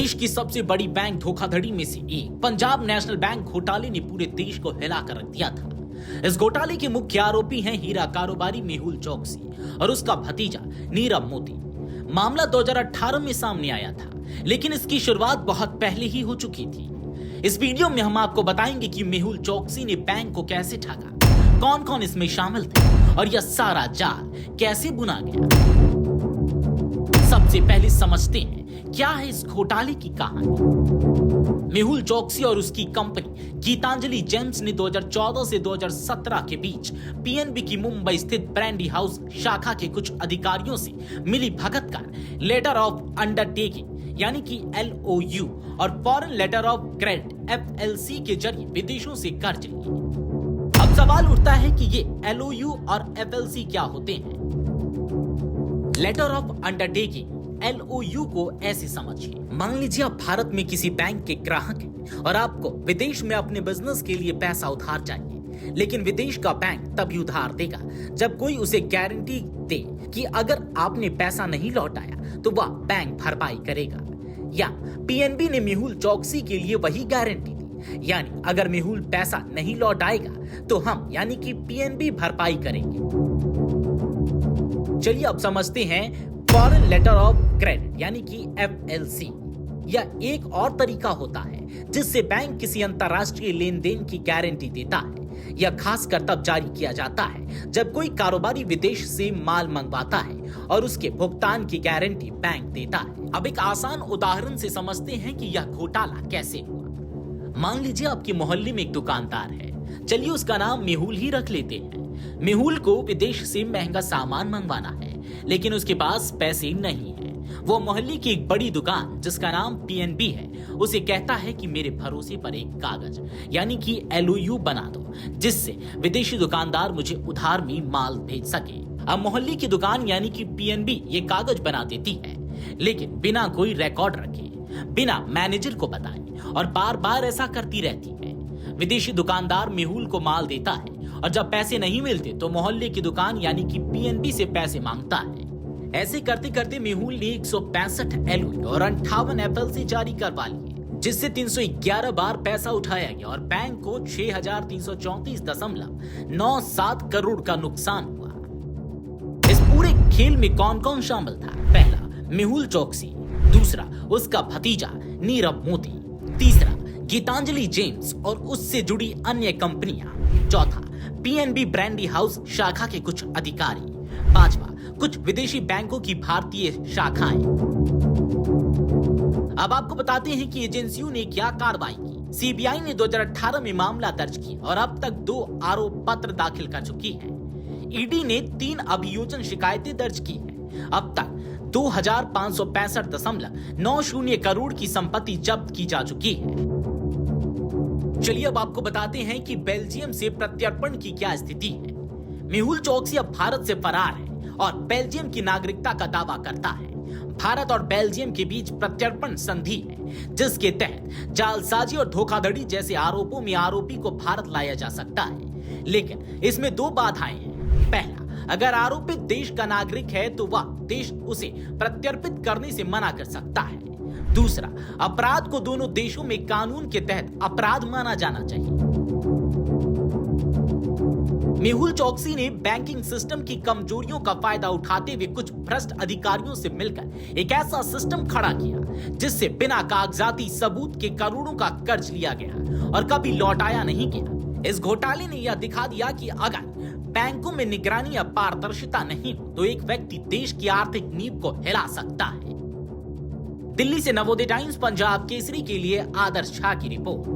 देश की सबसे बड़ी बैंक धोखाधड़ी में से एक पंजाब नेशनल बैंक घोटाले ने पूरे देश को हिलाकर रख दिया था। इस घोटाले के मुख्य आरोपी हैं हीरा कारोबारी मेहुल चोकसी और उसका भतीजा नीरव मोदी। मामला 2018 में सामने आया था, लेकिन इसकी शुरुआत बहुत पहले ही हो चुकी थी। इस वीडियो में हम आपको बताएंगे कि मेहुल चोकसी ने बैंक को कैसे ठगा, कौन कौन इसमें शामिल थे और यह सारा जाल कैसे बुना गया। सबसे पहले समझते हैं क्या है इस घोटाले की कहानी। मेहुल चोकसी और उसकी कंपनी गीतांजलि जेम्स ने 2014 से 2017 के बीच पीएनबी की मुंबई स्थित ब्रांडी हाउस शाखा के कुछ अधिकारियों से मिली भगत कर लेटर ऑफ अंडरटेकिंग यानी कि LOU और foreign letter of credit FLC के जरिए विदेशों से कर्ज लिए। अब सवाल उठता है कि ये LOU और FLC क्या होते हैं। लेटर ऑफ अंडरटेकिंग LOU को ऐसे समझिए, मान लीजिए आप भारत में किसी बैंक के ग्राहक हैं और आपको विदेश में अपने बिजनेस के लिए पैसा उधार चाहिए, लेकिन विदेश का बैंक तभी उधार देगा जब कोई उसे गारंटी दे कि अगर आपने पैसा नहीं लौटाया तो वह बैंक भरपाई करेगा। या PNB ने मेहुल चोकसी के लिए वही गारंटी दी, यानी अगर मेहुल पैसा नहीं लौटाएगा तो हम यानी कि PNB भरपाई करेंगे। चलिए अब समझते हैं फॉरेन लेटर ऑफ क्रेडिट यानी कि FLC। यह एक और तरीका होता है जिससे बैंक किसी अंतरराष्ट्रीय लेन देन की गारंटी देता है। यह खासकर तब जारी किया जाता है जब कोई कारोबारी विदेश से माल मंगवाता है और उसके भुगतान की गारंटी बैंक देता है। अब एक आसान उदाहरण से समझते हैं कि यह घोटाला कैसे हुआ। मान लीजिए आपके मोहल्ले में एक दुकानदार है, चलिए उसका नाम मेहुल ही रख लेते हैं। मेहुल को विदेश से महंगा सामान मंगवाना है, लेकिन उसके पास पैसे नहीं है। वो मोहल्ले की एक बड़ी दुकान जिसका नाम PNB है उसे कहता है कि मेरे भरोसे पर एक कागज यानी कि LOU बना दो, जिससे विदेशी दुकानदार मुझे उधार में माल भेज सके। अब मोहल्ले की दुकान यानी कि PNB ये कागज बना देती है, लेकिन बिना कोई रिकॉर्ड रखे, बिना मैनेजर को बताए और बार बार ऐसा करती रहती है। विदेशी दुकानदार मेहुल को माल देता है और जब पैसे नहीं मिलते तो मोहल्ले की दुकान यानी कि PNB से पैसे मांगता है। ऐसे करते करते मेहुल ने 165 LOU और 58 FLC जारी करवा लिए, जिससे 311 बार पैसा उठाया गया और बैंक को 6,334.97 करोड़ का नुकसान हुआ। इस पूरे खेल में कौन कौन शामिल था? पहला मेहुल चोकसी, दूसरा उसका भतीजा नीरव मोदी, तीसरा गीतांजलि जेम्स और उससे जुड़ी अन्य कंपनियां, चौथा PNB ब्रांडी हाउस शाखा के कुछ अधिकारी, पांचवा कुछ विदेशी बैंकों की भारतीय शाखाएं। अब आपको बताते हैं कि एजेंसियों ने क्या कार्रवाई की। CBI ने 2018 में मामला दर्ज किया और अब तक 2 आरोप पत्र दाखिल कर चुकी है। ED ने 3 अभियोजन शिकायतें दर्ज की है। अब तक 2565.90 करोड़ की संपत्ति जब्त की जा चुकी है। चलिए अब आपको बताते हैं कि बेल्जियम से प्रत्यर्पण की क्या स्थिति है। मेहुल चोकसी अब भारत से फरार है और बेल्जियम की नागरिकता का दावा करता है। भारत और बेल्जियम के बीच प्रत्यर्पण संधि है, जिसके तहत जालसाजी और धोखाधड़ी जैसे आरोपों में आरोपी को भारत लाया जा सकता है, लेकिन इसमें 2 बाधाएं हैं। पहला, अगर आरोपित देश का नागरिक है तो वह देश उसे प्रत्यर्पित करने से मना कर सकता है। दूसरा, अपराध को दोनों देशों में कानून के तहत अपराध माना जाना चाहिए। मेहुल चोकसी ने बैंकिंग सिस्टम की कमजोरियों का फायदा उठाते हुए कुछ भ्रष्ट अधिकारियों से मिलकर एक ऐसा सिस्टम खड़ा किया जिससे बिना कागजाती सबूत के करोड़ों का कर्ज लिया गया और कभी लौटाया नहीं गया। इस घोटाले ने यह दिखा दिया कि अगर बैंकों में निगरानी या पारदर्शिता नहीं हो तो एक व्यक्ति देश की आर्थिक नींव को हिला सकता है। दिल्ली से नवोदय टाइम्स पंजाब केसरी के लिए आदर्श झा की रिपोर्ट।